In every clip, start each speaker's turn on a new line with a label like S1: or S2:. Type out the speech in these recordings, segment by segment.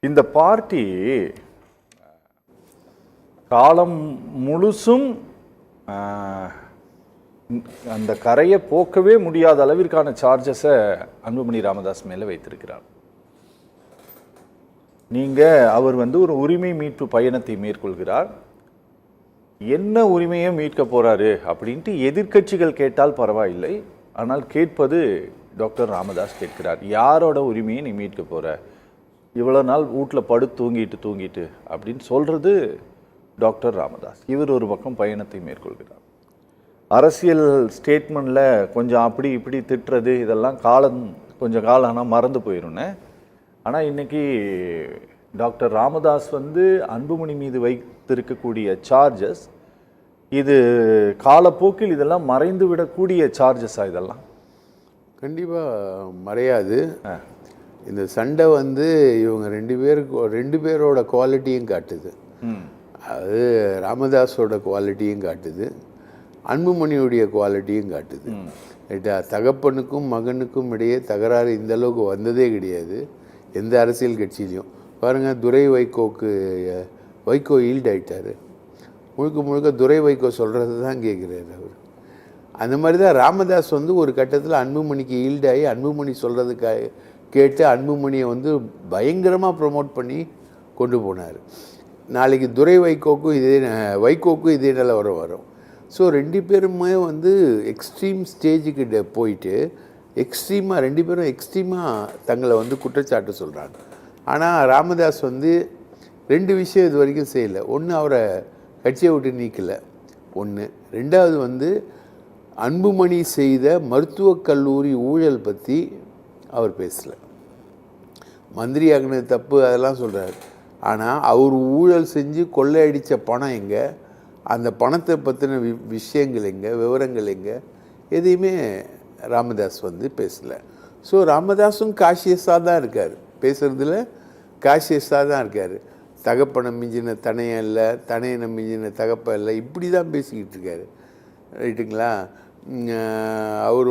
S1: இந்த பார்ட்டி காலம் முழுசும் அந்த கரையை போக்கவே முடியாத அளவிற்கான சார்ஜஸை அன்புமணி ராமதாஸ் மேலே வைத்திருக்கிறார். அவர் ஒரு உரிமை மீட்பு பயணத்தை மேற்கொள்கிறார். என்ன உரிமையை மீட்க போறாரு அப்படின்ட்டு எதிர்க்கட்சிகள் கேட்டால் பரவாயில்லை, ஆனால் கேட்பது டாக்டர் ராமதாஸ் கேட்கிறார். யாரோட உரிமையை நீ மீட்க போற? இவ்வளோ நாள் வீட்டில் தூங்கிட்டு அப்படின்னு சொல்றது டாக்டர் ராமதாஸ். இவர் ஒரு பக்கம் பயணத்தை மேற்கொள்கிறார். அரசியல் ஸ்டேட்மெண்ட்டில் கொஞ்சம் அப்படி இப்படி திட்டுறது இதெல்லாம் கொஞ்சம் காலம் ஆனால் மறந்து போயிடும்னு. ஆனால் இன்றைக்கி டாக்டர் ராமதாஸ் அன்புமணி மீது வைத்திருக்கக்கூடிய சார்ஜஸ் இது காலப்போக்கில் இதெல்லாம் மறைந்து விடக்கூடிய சார்ஜஸா? இதெல்லாம்
S2: கண்டிப்பாக மறையாது. இந்த சண்டை இவங்க ரெண்டு பேரோட குவாலிட்டியும் காட்டுது. அது ராமதாஸோட குவாலிட்டியும் காட்டுது, அன்புமணியுடைய குவாலிட்டியும் காட்டுது. ரைட்டா? தகப்பனுக்கும் மகனுக்கும் இடையே தகராறு இந்த அளவுக்கு வந்ததே கிடையாது எந்த அரசியல் கட்சியிலையும். பாருங்கள், வைகோ ஈல்ட் ஆகிட்டார். முழுக்க துரை வைகோ சொல்கிறது தான் கேட்குறாரு அவர். அந்த மாதிரி தான் ராமதாஸ் ஒரு கட்டத்தில் அன்புமணிக்கு ஈல்டாகி அன்புமணி சொல்கிறதுக்காக கேட்டு அன்புமணியை பயங்கரமாக ப்ரொமோட் பண்ணி கொண்டு போனார். நாளைக்கு துரை வைகோக்கும் இதே நிலவரம் வரும். ஸோ ரெண்டு பேருமே எக்ஸ்ட்ரீம் ஸ்டேஜுக்கு போயிட்டு ரெண்டு பேரும் எக்ஸ்ட்ரீமாக தங்களை குற்றச்சாட்டு சொல்கிறாங்க. ஆனால் ராமதாஸ் ரெண்டு விஷயம் இது வரைக்கும் செய்யலை. ஒன்று, அவரை கட்சியை விட்டு நீக்கலை. ஒன்று. ரெண்டாவது அன்புமணி செய்த மருத்துவக் கல்லூரி ஊழல் பற்றி அவர் பேசலை. மந்திரி ஆகினது தப்பு அதெல்லாம் சொல்கிறார். ஆனால் அவர் ஊழல் செஞ்சு கொள்ளையடித்த பணம் எங்கே, அந்த பணத்தை பற்றின விஷயங்கள் எங்கே, விவரங்கள் எங்கே, எதையுமே ராமதாஸ் பேசலை. ஸோ ராமதாஸும் காஷியஸாக தான் இருக்கார், பேசுகிறதுல காஷியஸாக தான் இருக்கார். தகப்பனை மிஞ்சின தனையம் இல்லை, தனையனை மிஞ்சின தகப்ப இல்லை, இப்படி தான் பேசிக்கிட்டு இருக்காரு. ரைட்டுங்களா? அவர்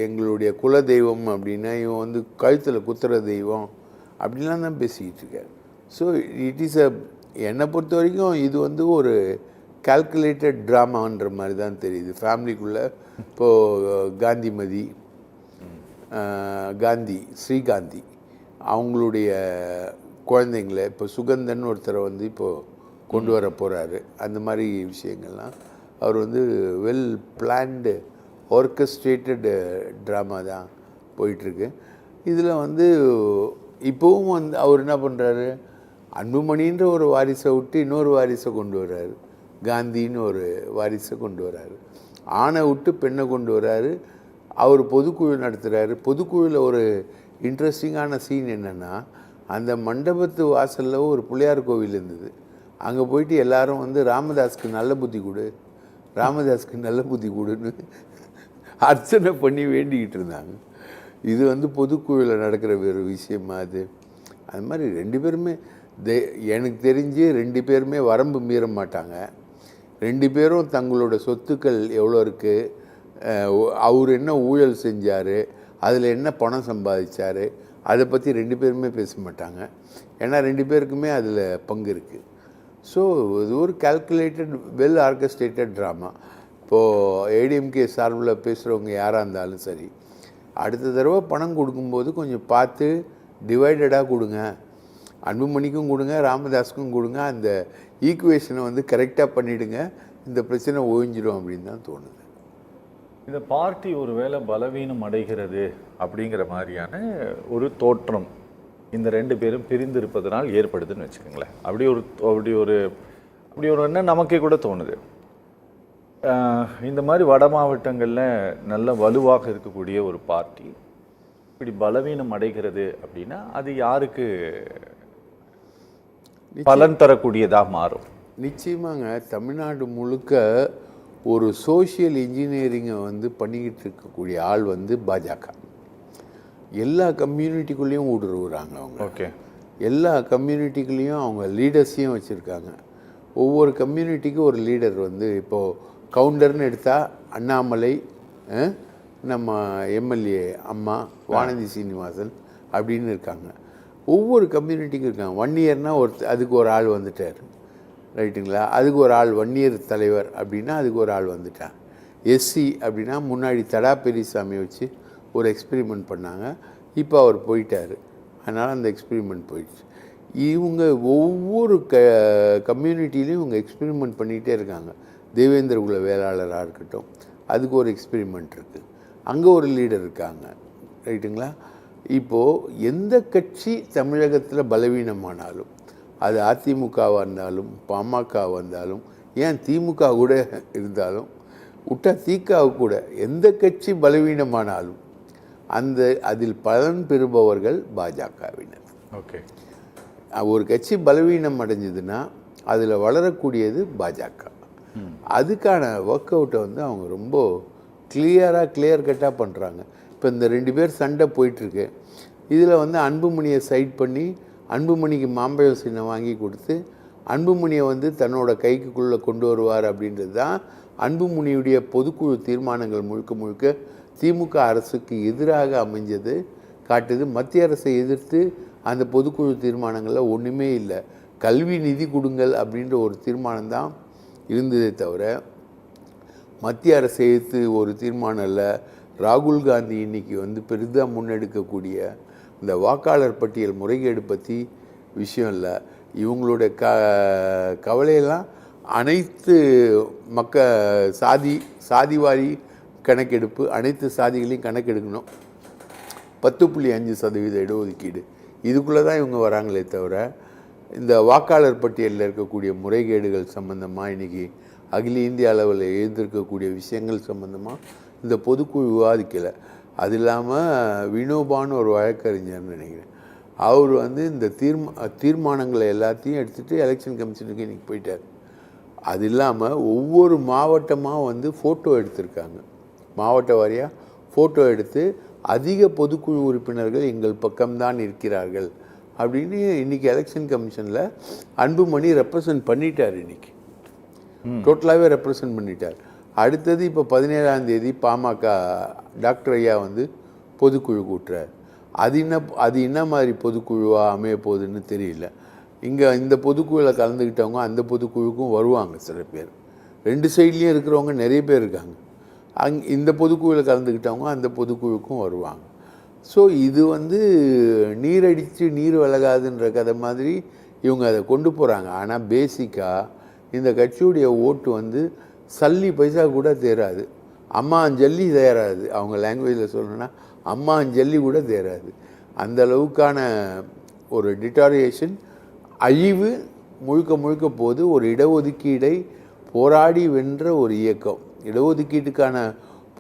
S2: எங்களுடைய குல தெய்வம் அப்படின்னா இவன் கழுத்தில் குத்துற தெய்வம் அப்படின்லாம் தான் பேசிக்கிட்டு இருக்கார். ஸோ இட் இஸ் என்னை பொறுத்த வரைக்கும் இது ஒரு கால்குலேட்டட் ட்ராமான்ற மாதிரி தான் தெரியுது. ஃபேமிலிக்குள்ளே இப்போது ஸ்ரீகாந்தி அவங்களுடைய குழந்தைங்கள இப்போ சுகந்தன் ஒருத்தரை இப்போது கொண்டு வர போகிறாரு. அந்த மாதிரி விஷயங்கள்லாம் அவர் வெல் பிளான்டு ஆர்கஸ்ட்ரேட்டடு ட்ராமா தான் போயிட்டுருக்கு. இதில் இப்போவும் அவர் என்ன பண்ணுறாரு, அன்புமணின்ற ஒரு வாரிசை விட்டு இன்னொரு வாரிசை கொண்டு வர்றாரு, காந்தின்னு ஒரு வாரிசை கொண்டு வர்றாரு, ஆணை விட்டு பெண்ணை கொண்டு வர்றாரு. அவர் பொதுக்குழு நடத்துகிறாரு. பொதுக்குழுவில் ஒரு இன்ட்ரெஸ்டிங்கான சீன் என்னென்னா, அந்த மண்டபத்து வாசலில் ஒரு பிள்ளையார் கோவில் இருந்தது. அங்கே போயிட்டு எல்லாரும் ராமதாஸ்க்கு நல்ல புத்தி கொடு, ராமதாஸ்க்கு நல்ல புத்தி கொடுன்னு அர்ச்சனை பண்ணி வேண்டிக்கிட்டு இருந்தாங்க. இது பொதுக்குழுவில் நடக்கிற வேறு விஷயமா அது? அது மாதிரி ரெண்டு பேருமே எனக்கு தெரிஞ்சு ரெண்டு பேருமே வரம்பு மீற மாட்டாங்க. ரெண்டு பேரும் தங்களோட சொத்துக்கள் எவ்வளோ இருக்குது, அவர் என்ன ஊழல் செஞ்சார், அதில் என்ன பணம் சம்பாதிச்சார், அதை பற்றி ரெண்டு பேருமே பேச மாட்டாங்க. ஏன்னா ரெண்டு பேருக்குமே அதில் பங்கு இருக்குது. ஸோ இது ஒரு கால்குலேட்டட் வெல் ஆர்கஸ்ட்ரேட்டட் ட்ராமா. இப்போது ஏடிஎம்கே சார்பில் பேசுகிறவங்க யாராக இருந்தாலும் சரி, அடுத்த தடவை பணம் கொடுக்கும்போது கொஞ்சம் பார்த்து டிவைடடாக கொடுங்க. அன்புமணிக்கும் கொடுங்க, ராமதாஸுக்கும் கொடுங்க. அந்த ஈக்குவேஷனை கரெக்டாக பண்ணிவிடுங்க, இந்த பிரச்சனை ஒழிஞ்சிடும் அப்படின்னு தான் தோணுது.
S1: இந்த பார்ட்டி ஒரு வேளை பலவீனம் அடைகிறது அப்படிங்கிற மாதிரியான ஒரு தோற்றம் இந்த ரெண்டு பேரும் பிரிந்திருப்பதனால் ஏற்படுதுன்னு வச்சுக்கோங்களேன். அப்படி ஒரு என்ன நமக்கே கூட தோணுது. இந்த மாதிரி வட மாவட்டங்களில் நல்ல வலுவாக இருக்கக்கூடிய ஒரு பார்ட்டி இப்படி பலவீனம் அடைகிறது அப்படின்னா அது யாருக்கு பலன் தரக்கூடியதாக மாறும்?
S2: நிச்சயமாங்க. தமிழ்நாடு முழுக்க ஒரு சோஷியல் இன்ஜினியரிங்கை பண்ணிக்கிட்டு இருக்கக்கூடிய ஆள் பாஜக. எல்லா கம்யூனிட்டிக்குள்ளேயும் ஊடுருவுறாங்க அவங்க.
S1: ஓகே.
S2: எல்லா கம்யூனிட்டிக்குள்ளேயும் அவங்க லீடர்ஸையும் வச்சுருக்காங்க. ஒவ்வொரு கம்யூனிட்டிக்கும் ஒரு லீடர் இப்போது கவுண்டர்னு எடுத்தால் அண்ணாமலை, நம்ம எம்எல்ஏ அம்மா வானதி சீனிவாசன் அப்படின்னு இருக்காங்க. ஒவ்வொரு கம்யூனிட்டிக்கும் இருக்காங்க. 1 இயர்னா அதுக்கு ஒரு ஆள் வந்துட்டார், ரைட்டுங்களா? அதுக்கு ஒரு ஆள் 1 இயர் தலைவர் அப்படின்னா அதுக்கு ஒரு ஆள் வந்துட்டான். எஸ்சி அப்படின்னா முன்னாடி தடா பெரியசாமி வச்சு ஒரு எக்ஸ்பெரிமெண்ட் பண்ணாங்க, இப்போ அவர் போயிட்டார், அதனால் அந்த எக்ஸ்பெரிமெண்ட் போயிடுச்சு. இவங்க ஒவ்வொரு கம்யூனிட்டிலையும் இவங்க எக்ஸ்பெரிமெண்ட் பண்ணிகிட்டே இருக்காங்க. தேவேந்திர குல வேளாளராக இருக்கட்டும், அதுக்கு ஒரு எக்ஸ்பெரிமெண்ட் இருக்குது, அங்கே ஒரு லீடர் இருக்காங்க, ரைட்டுங்களா? இப்போது எந்த கட்சி தமிழகத்தில் பலவீனமானாலும், அது அதிமுகவாக இருந்தாலும் பாமகவாக இருந்தாலும், ஏன் திமுக கூட இருந்தாலும், விட்டா திகாவு கூட, எந்த கட்சி பலவீனமானாலும் அதில் பலன் பெறுபவர்கள் பாஜகவினர்.
S1: ஓகே.
S2: ஒரு கட்சி பலவீனம் அடைஞ்சதுன்னா அதில் வளரக்கூடியது பாஜக. அதுக்கான ஒர்க் அவுட்டை வந்து அவங்க ரொம்ப கிளியர் கட்டாக பண்ணுறாங்க. இப்போ இந்த 2 பேர் சண்டை போயிட்டுருக்கு, இதில் வந்து அன்புமணியை சைட் பண்ணி அன்புமணிக்கு மாம்பழம் சின்னம் வாங்கி கொடுத்து அன்புமணியை வந்து தன்னோட கைக்குள்ளே கொண்டு வருவார் அப்படின்றது தான் அன்புமணியுடைய பொதுக்குழு தீர்மானங்கள் முழுக்க முழுக்க திமுக அரசுக்கு எதிராக அமைஞ்சது காட்டுது. மத்திய அரசை எதிர்த்து அந்த பொதுக்குழு தீர்மானங்களில் ஒன்றுமே இல்லை. கல்வி நிதி கொடுங்கள் அப்படின்ற ஒரு தீர்மானம் தான் இருந்ததே தவிர மத்திய அரசை எதிர்த்து ஒரு தீர்மானம் இல்லை. ராகுல் காந்தி இன்றைக்கி வந்து பெரிதாக முன்னெடுக்கக்கூடிய இந்த வாக்காளர் பட்டியல் முறைகேடு பற்றி விஷயம் இல்லை. இவங்களுடைய கவலையெல்லாம் அனைத்து சாதிவாரி கணக்கெடுப்பு, அனைத்து சாதிகளையும் கணக்கெடுக்கணும், 10.5% இடஒதுக்கீடு, இதுக்குள்ளே தான் இவங்க வராங்களே தவிர இந்த வாக்காளர் பட்டியலில் இருக்கக்கூடிய முறைகேடுகள் சம்மந்தமாக இன்றைக்கி அகில இந்திய அளவில் எழுந்திருக்கக்கூடிய விஷயங்கள் சம்மந்தமாக இந்த பொதுக்குழு விவாதிக்கலை. அது இல்லாமல் வினோபான்னு ஒரு வழக்கறிஞர்னு நினைக்கிறேன், அவர் வந்து இந்த தீர்மானங்களை எல்லாத்தையும் எடுத்துகிட்டு எலெக்ஷன் கமிஷனுக்கு இன்றைக்கி போயிட்டார். அது இல்லாமல் ஒவ்வொரு மாவட்டமாக வந்து ஃபோட்டோ எடுத்திருக்காங்க, மாவட்ட வாரியாக ஃபோட்டோ எடுத்து அதிக பொதுக்குழு உறுப்பினர்கள் எங்கள் பக்கம்தான் இருக்கிறார்கள் அப்படின்னு இன்றைக்கி எலெக்ஷன் கமிஷனில் அன்புமணி ரெப்ரசன்ட் பண்ணிட்டார். இன்றைக்கி டோட்டலாகவே ரெப்ரசன்ட் பண்ணிட்டார். அடுத்தது இப்போ 17ஆம் தேதி பாமக டாக்டர் ஐயா வந்து பொதுக்குழு கூட்டுறார். அது என்ன மாதிரி பொதுக்குழுவாக அமைய போகுதுன்னு தெரியல. இங்கே இந்த பொதுக்குழுவில் கலந்துக்கிட்டவங்க அந்த பொதுக்குழுக்கும் வருவாங்க, சில பேர் 2 சைட்லேயும் இருக்கிறவங்க நிறைய பேர் இருக்காங்க. இந்த பொதுக்குழுவில் கலந்துக்கிட்டவங்க அந்த பொதுக்குழுக்கும் வருவாங்க. ஸோ இது வந்து நீரடித்து நீர் விலகாதுன்ற கதை மாதிரி இவங்க அதை கொண்டு போகிறாங்க. ஆனால் பேசிக்காக இந்த கட்சியுடைய ஓட்டு வந்து சல்லி பைசா கூட தேராது, அம்மா ஜல்லி தேராது. அவங்க லாங்குவேஜில் சொல்லணுன்னா அம்மா ஜல்லி கூட தேராது. அந்த அளவுக்கான ஒரு டிட்டாரியேஷன், அழிவு முழுக்க முழுக்க போது. ஒரு இடஒதுக்கீடை போராடி வென்ற ஒரு இயக்கம், இடஒதுக்கீட்டுக்கான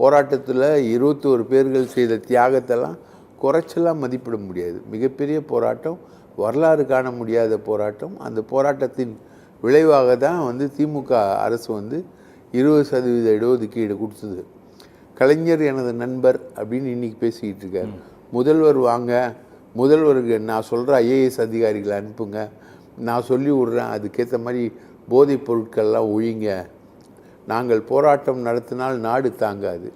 S2: போராட்டத்தில் 21 பேர்கள் செய்த தியாகத்தெல்லாம் குறைச்செல்லாம் மதிப்பிட முடியாது. மிகப்பெரிய போராட்டம், வரலாறு காண முடியாத போராட்டம். அந்த போராட்டத்தின் விளைவாக தான் வந்து திமுக அரசு வந்து 20% இடஒதுக்கீடு கொடுத்தது. கலைஞர் எனது நண்பர் அப்படின்னு இன்றைக்கி பேசிக்கிட்டு இருக்கார். முதல்வர் வாங்க, முதல்வருக்கு நான் சொல்கிற ஐஏஎஸ் அதிகாரிகளை அனுப்புங்க, நான் சொல்லி விட்றேன், அதுக்கேற்ற மாதிரி போதைப் பொருட்கள்லாம் ஒழிங்க, நாங்கள் போராட்டம் நடத்தினால் நாடு தாங்காது,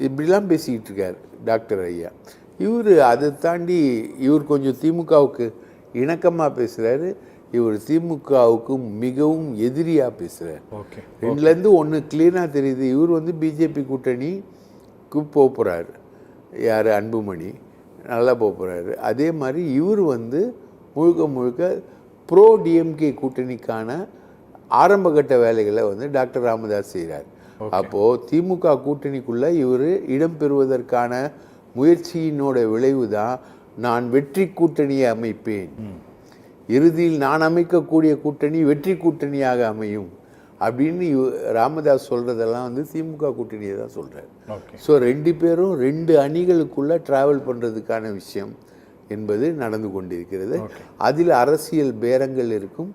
S2: இப்படிலாம் பேசிக்கிட்டு இருக்கார் டாக்டர் ஐயா. இவர் அதை தாண்டி இவர் கொஞ்சம் திமுகவுக்கு இணக்கமாக பேசுகிறாரு, இவர் திமுகவுக்கு மிகவும் எதிரியாக பேசுகிறார்.
S1: ஓகே,
S2: 2லேருந்து 1 கிளீனாக தெரியுது. இவர் வந்து பிஜேபி கூட்டணிக்கு போக போகிறாரு, யார் அன்புமணி நல்லா போக போகிறாரு. அதே மாதிரி இவர் வந்து முழுக்க முழுக்க ப்ரோ டிஎம்கே கூட்டணிக்கான ஆரம்பகட்ட வேலைகளை வந்து டாக்டர் ராமதாஸ் செய்கிறார். அப்போது திமுக கூட்டணிக்குள்ளே இவர் இடம் பெறுவதற்கான முயற்சியினோட விளைவு தான் நான் வெற்றி கூட்டணியை அமைப்பேன், இறுதியில் நான் அமைக்கக்கூடிய கூட்டணி வெற்றி கூட்டணியாக அமையும் அப்படின்னு ராமதாஸ் சொல்கிறதெல்லாம் வந்து திமுக கூட்டணியை தான் சொல்கிறார். ஸோ 2 பேரும் 2 அணிகளுக்குள்ளே ட்ராவல் பண்ணுறதுக்கான விஷயம் என்பது நடந்து கொண்டிருக்கிறது. அதில் அரசியல் பேரங்கள் இருக்கும்,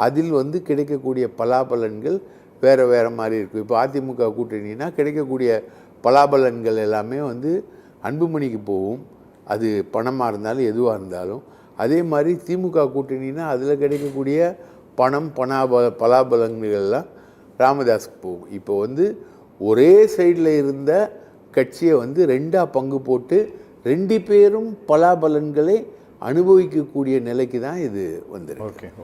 S2: அதில் வந்து கிடைக்கக்கூடிய பலாபலன்கள் வேறு வேறு மாதிரி இருக்கும். இப்போ அதிமுக கூட்டணினா கிடைக்கக்கூடிய பலாபலன்கள் எல்லாமே வந்து அன்புமணிக்கு போகும், அது பணமாக இருந்தாலும் எதுவாக இருந்தாலும். அதே மாதிரி திமுக கூட்டணினா அதில் கிடைக்கக்கூடிய பலாபலன்கள்லாம் ராமதாஸுக்கு போகும். இப்போ வந்து ஒரே சைடில் இருந்த கட்சியை வந்து 2ஆக பங்கு போட்டு 2 பேரும் பலாபலன்களை அனுபவிக்கக்கூடிய நிலைக்கு தான் இது வந்திருக்கு.
S1: ஓகே.